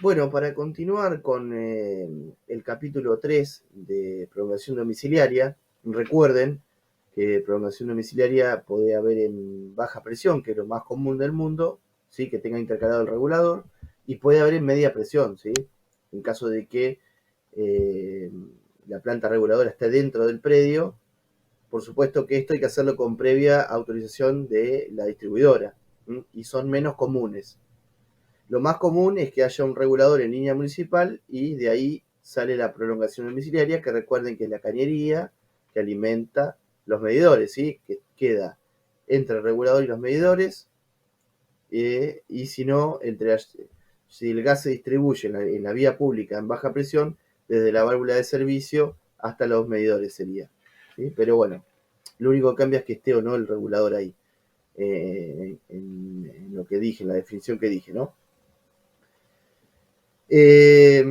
Bueno, para continuar con el capítulo 3 de prolongación domiciliaria, recuerden que prolongación domiciliaria puede haber en baja presión, que es lo más común del mundo, ¿sí? Que tenga intercalado el regulador, y puede haber en media presión, ¿sí? En caso de que eh, la planta reguladora esté dentro del predio. Por supuesto que esto hay que hacerlo con previa autorización de la distribuidora, ¿sí? Y son menos comunes. Lo más común es que haya un regulador en línea municipal y de ahí sale la prolongación domiciliaria, que recuerden que es la cañería que alimenta los medidores, ¿sí? Que queda entre el regulador y los medidores, y si no, si el gas se distribuye en la vía pública en baja presión, desde la válvula de servicio hasta los medidores sería. ¿Sí? Pero bueno, lo único que cambia es que esté o no el regulador ahí, en lo que dije, en la definición que dije, ¿no? Eh,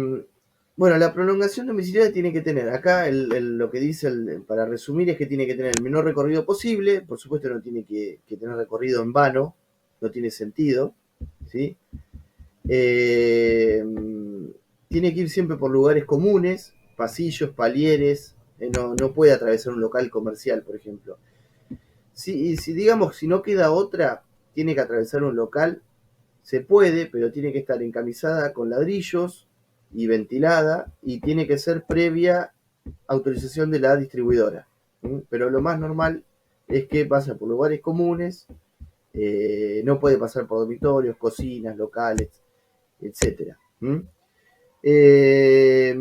bueno, la prolongación domiciliaria tiene que tener, acá lo que dice, para resumir, es que tiene que tener el menor recorrido posible. Por supuesto no tiene que tener recorrido en vano, no tiene sentido, ¿sí? Eh, Tiene que ir siempre por lugares comunes, pasillos, palieres, no puede atravesar un local comercial, por ejemplo. Si digamos, si no queda otra, tiene que atravesar un local. Se puede, pero tiene que estar encamisada con ladrillos y ventilada, y tiene que ser previa autorización de la distribuidora. Pero lo más normal es que pase por lugares comunes, no puede pasar por dormitorios, cocinas, locales, etcétera. Eh,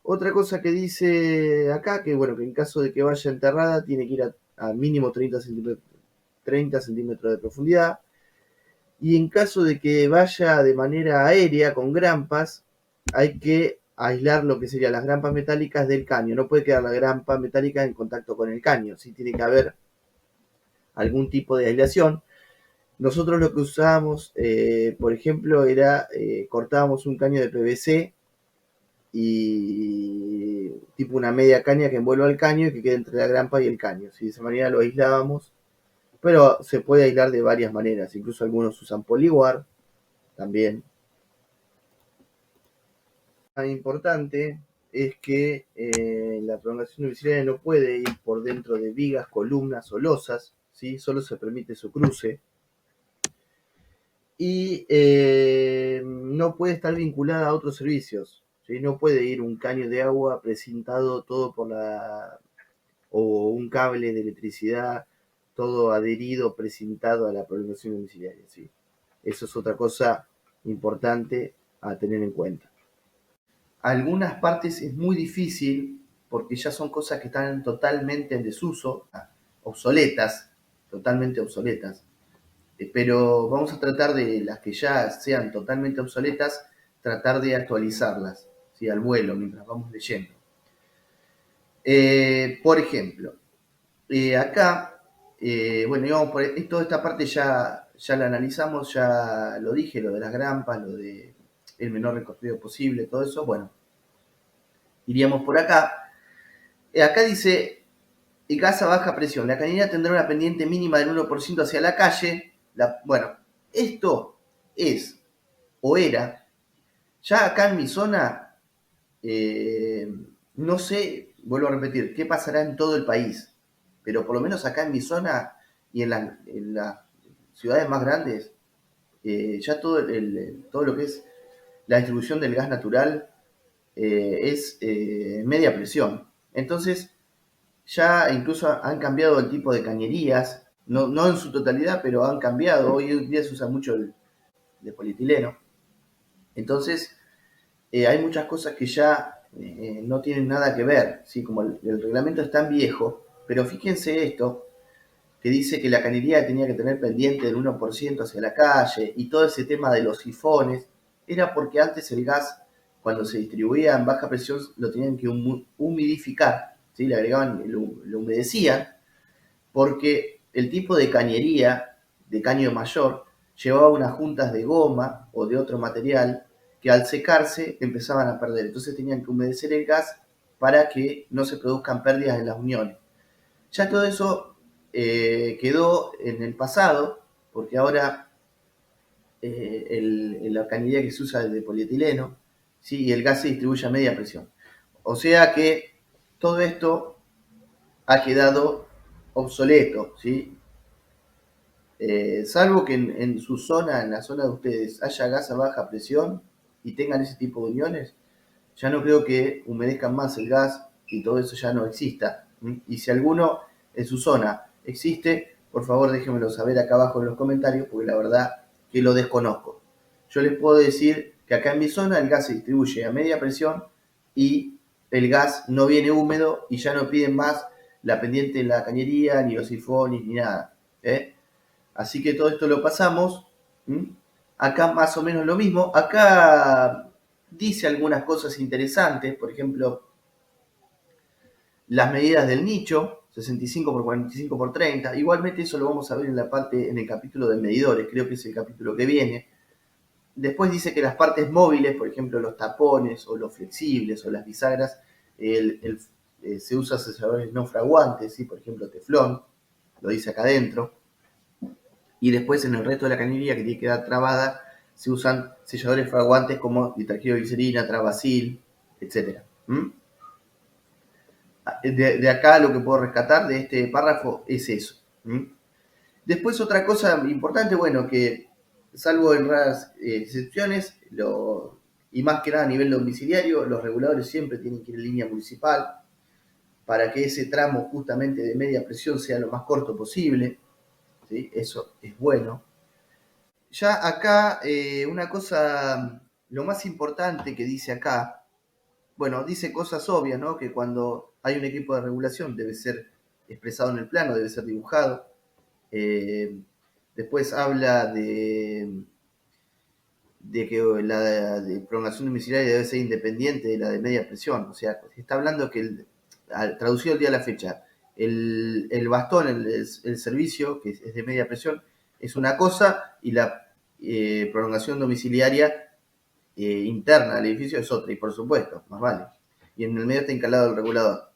Otra cosa que dice acá, que bueno, que en caso de que vaya enterrada, tiene que ir a mínimo 30 centímetros de profundidad. Y en caso de que vaya de manera aérea con grampas, hay que aislar lo que serían las grampas metálicas del caño. No puede quedar la grampa metálica en contacto con el caño, sí tiene que haber algún tipo de aislación. Nosotros lo que usábamos, por ejemplo, era cortábamos un caño de PVC y tipo una media caña que envuelva el caño y que quede entre la grampa y el caño. ¿Sí? De esa manera lo aislábamos, pero se puede aislar de varias maneras. Incluso algunos usan poliwar también. Importante es que la prolongación domiciliaria no puede ir por dentro de vigas, columnas o losas, ¿sí? Solo se permite su cruce. Y no puede estar vinculada a otros servicios, ¿sí? No puede ir un caño de agua precintado todo por o un cable de electricidad todo adherido, precintado a la prolongación domiciliaria, ¿sí? Eso es otra cosa importante a tener en cuenta. Algunas partes es muy difícil porque ya son cosas que están totalmente en desuso, obsoletas, totalmente obsoletas. Pero vamos a tratar de las que ya sean totalmente obsoletas, tratar de actualizarlas, ¿sí? Al vuelo, mientras vamos leyendo. Por ejemplo, acá, bueno, íbamos por toda esta parte ya la analizamos, ya lo dije, lo de las grampas, lo de el menor recorrido posible, todo eso. Bueno, iríamos por acá. Acá dice, gas a baja presión. La cañería tendrá una pendiente mínima del 1% hacia la calle. Bueno, esto es, o era, ya acá en mi zona, eh, no sé, vuelvo a repetir, qué pasará en todo el país, pero por lo menos acá en mi zona y en las ciudades más grandes, ya todo lo que es la distribución del gas natural es media presión. Entonces, ya incluso han cambiado el tipo de cañerías, no en su totalidad, pero han cambiado. Hoy en día se usa mucho el de polietileno. Entonces, hay muchas cosas que ya no tienen nada que ver, ¿sí? Como el reglamento es tan viejo, pero fíjense esto, que dice que la cañería tenía que tener pendiente del 1% hacia la calle, y todo ese tema de los sifones, era porque antes el gas, cuando se distribuía en baja presión, lo tenían que humidificar, ¿sí? Le agregaban, lo humedecían, porque el tipo de cañería, de caño mayor, llevaba unas juntas de goma o de otro material que al secarse empezaban a perder. Entonces tenían que humedecer el gas para que no se produzcan pérdidas en las uniones. Ya todo eso quedó en el pasado, porque ahora la cañería que se usa es de polietileno, ¿sí? Y el gas se distribuye a media presión. O sea que todo esto ha quedado obsoleto, ¿sí? Salvo que en su zona, en la zona de ustedes, haya gas a baja presión y tengan ese tipo de uniones, ya no creo que humedezcan más el gas y todo eso ya no exista. Y si alguno en su zona existe, por favor déjenmelo saber acá abajo en los comentarios, porque la verdad que lo desconozco. Yo les puedo decir que acá en mi zona el gas se distribuye a media presión y el gas no viene húmedo y ya no piden más la pendiente en la cañería, ni los sifones, ni nada. ¿Eh? Así que todo esto lo pasamos. Acá más o menos lo mismo. Acá dice algunas cosas interesantes, por ejemplo, las medidas del nicho, 65 por 45 por 30. Igualmente eso lo vamos a ver en la parte, en el capítulo de medidores, creo que es el capítulo que viene. Después dice que las partes móviles, por ejemplo los tapones o los flexibles o las bisagras, se usa selladores no fraguantes, ¿sí? Por ejemplo teflón, lo dice acá adentro. Y después en el resto de la cañería que tiene que quedar trabada se usan selladores fraguantes como ditergiloglicerina, Travasil, etc. De acá lo que puedo rescatar de este párrafo es eso. Después otra cosa importante, bueno, que salvo en raras excepciones, y más que nada a nivel domiciliario, los reguladores siempre tienen que ir en línea municipal para que ese tramo justamente de media presión sea lo más corto posible. ¿Sí? Eso es bueno. Ya acá una cosa, lo más importante que dice acá, bueno, dice cosas obvias, ¿no? Que cuando hay un equipo de regulación debe ser expresado en el plano, debe ser dibujado. Después habla de que la de prolongación domiciliaria debe ser independiente de la de media presión. O sea, está hablando que, traducido el día de la fecha, el bastón, el servicio, que es de media presión, es una cosa y la prolongación domiciliaria interna del edificio es otra, y por supuesto, más vale. Y en el medio está instalado el regulador.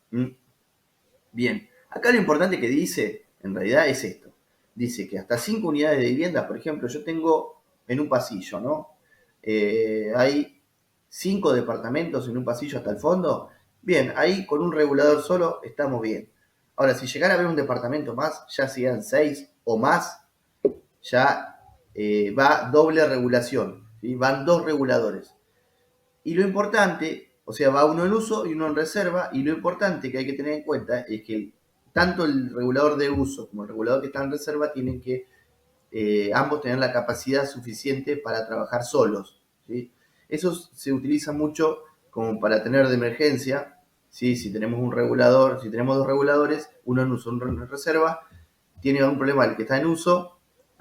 Bien, acá lo importante que dice, en realidad, es esto. Dice que hasta 5 unidades de vivienda, por ejemplo, yo tengo en un pasillo, ¿no? Hay 5 departamentos en un pasillo hasta el fondo. Bien, ahí con un regulador solo estamos bien. Ahora, si llegara a haber un departamento más, ya sean 6 o más, ya va doble regulación, ¿sí? Van 2 reguladores. Y lo importante, o sea, va uno en uso y uno en reserva, y lo importante que hay que tener en cuenta es que tanto el regulador de uso como el regulador que está en reserva tienen que ambos tener la capacidad suficiente para trabajar solos. ¿Sí? Eso se utiliza mucho como para tener de emergencia, ¿sí? Si tenemos un regulador, si tenemos dos reguladores, uno en uso, uno en reserva, tiene un problema el que está en uso,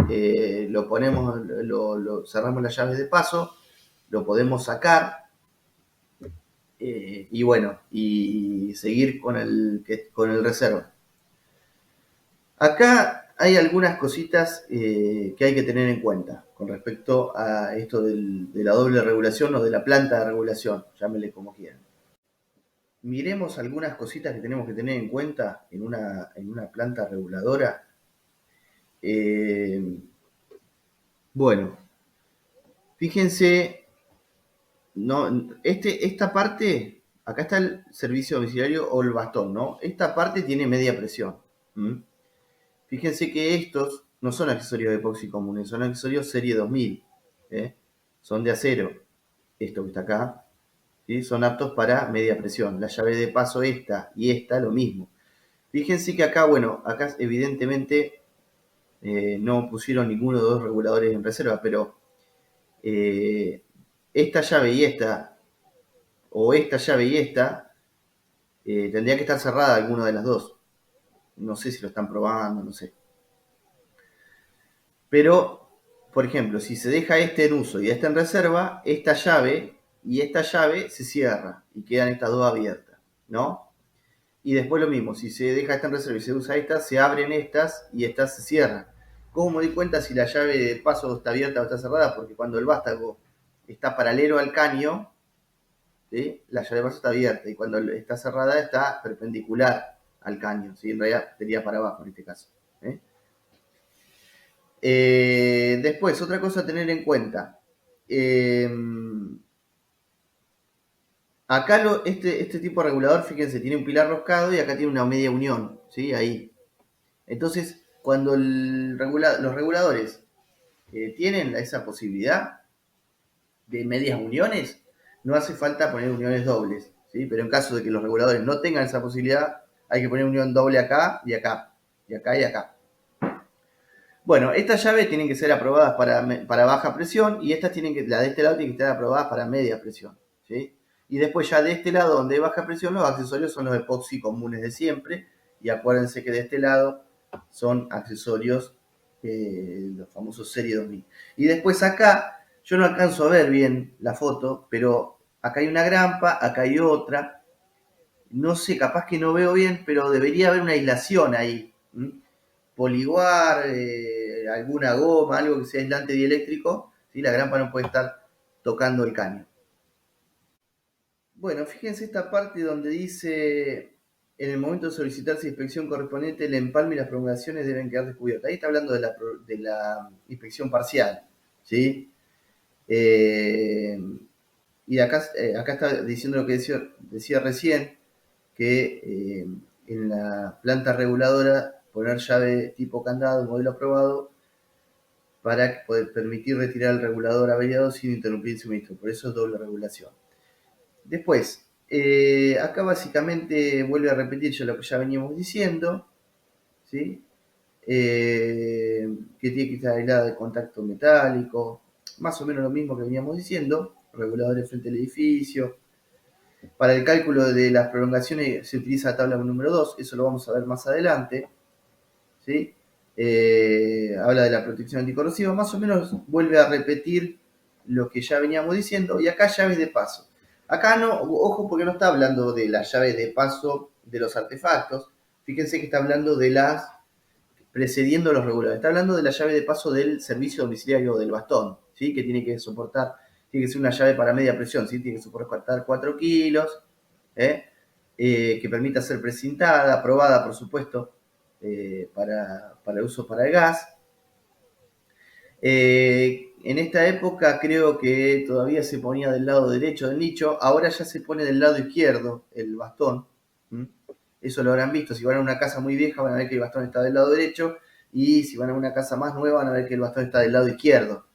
lo ponemos, cerramos las llaves de paso, lo podemos sacar, y bueno, y seguir con el reserva. Acá hay algunas cositas que hay que tener en cuenta con respecto a esto de la doble regulación o de la planta de regulación, llámele como quieran. Miremos algunas cositas que tenemos que tener en cuenta en una planta reguladora. Bueno, fíjense, no, esta parte, acá está el servicio domiciliario o el bastón, ¿no? Esta parte tiene media presión. Fíjense que estos no son accesorios de epoxi comunes, son accesorios serie 2000. Son de acero. Esto que está acá, ¿sí? Son aptos para media presión. La llave de paso esta y esta lo mismo. Fíjense que acá, bueno, acá evidentemente no pusieron ninguno de los dos reguladores en reserva, pero esta llave y esta, o esta llave y esta, tendría que estar cerrada alguna de las dos. No sé si lo están probando, no sé. Pero, por ejemplo, si se deja este en uso y este en reserva, esta llave y esta llave se cierra y quedan estas dos abiertas, ¿no? Y después lo mismo, si se deja esta en reserva y se usa esta, se abren estas y estas se cierran. ¿Cómo me di cuenta si la llave de paso está abierta o está cerrada? Porque cuando el vástago está paralelo al caño, ¿sí? La llave de paso está abierta, y cuando está cerrada está perpendicular al caño, ¿sí? En realidad sería para abajo en este caso. Después, otra cosa a tener en cuenta. Eh, Acá este tipo de regulador, fíjense, tiene un pilar roscado y acá tiene una media unión, ¿sí? Ahí. Entonces, cuando los reguladores tienen esa posibilidad de medias uniones, no hace falta poner uniones dobles, ¿sí? Pero en caso de que los reguladores no tengan esa posibilidad, hay que poner unión doble acá y acá, y acá y acá. Bueno, estas llaves tienen que ser aprobadas para baja presión y estas la de este lado tienen que estar aprobadas para media presión, ¿sí? Y después ya de este lado donde hay baja presión, los accesorios son los epoxi comunes de siempre. Y acuérdense que de este lado son accesorios, los famosos Serie 2000. Y después acá, yo no alcanzo a ver bien la foto, pero acá hay una grampa, acá hay otra. No sé, capaz que no veo bien, pero debería haber una aislación ahí. Poliguar, alguna goma, algo que sea aislante dieléctrico, ¿sí? La grampa no puede estar tocando el caño. Bueno, fíjense esta parte donde dice, en el momento de solicitarse inspección correspondiente, el empalme y las prolongaciones deben quedar descubiertas. Ahí está hablando de la inspección parcial, ¿sí? Eh, y acá está diciendo lo que decía recién, que en la planta reguladora poner llave tipo candado, modelo aprobado, para poder permitir retirar el regulador averiado sin interrumpir el suministro. Por eso es doble regulación. Después, acá básicamente vuelve a repetir lo que ya veníamos diciendo, ¿sí? Que tiene que estar aislada de contacto metálico, más o menos lo mismo que veníamos diciendo, reguladores frente al edificio. Para el cálculo de las prolongaciones se utiliza la tabla número 2, eso lo vamos a ver más adelante, ¿sí? Habla de la protección anticorrosiva, más o menos vuelve a repetir lo que ya veníamos diciendo, y acá llaves de paso. Acá no, ojo porque no está hablando de las llaves de paso de los artefactos, fíjense que está hablando de las precediendo los reguladores, está hablando de la llave de paso del servicio domiciliario del bastón, ¿sí? Que tiene que soportar, tiene que ser una llave para media presión, ¿sí? Tiene que soportar 4 kilos, ¿eh? Que permita ser precintada, aprobada por supuesto, para uso para el gas. En esta época creo que todavía se ponía del lado derecho del nicho, ahora ya se pone del lado izquierdo el bastón. ¿Mm? Eso lo habrán visto, si van a una casa muy vieja van a ver que el bastón está del lado derecho y si van a una casa más nueva van a ver que el bastón está del lado izquierdo.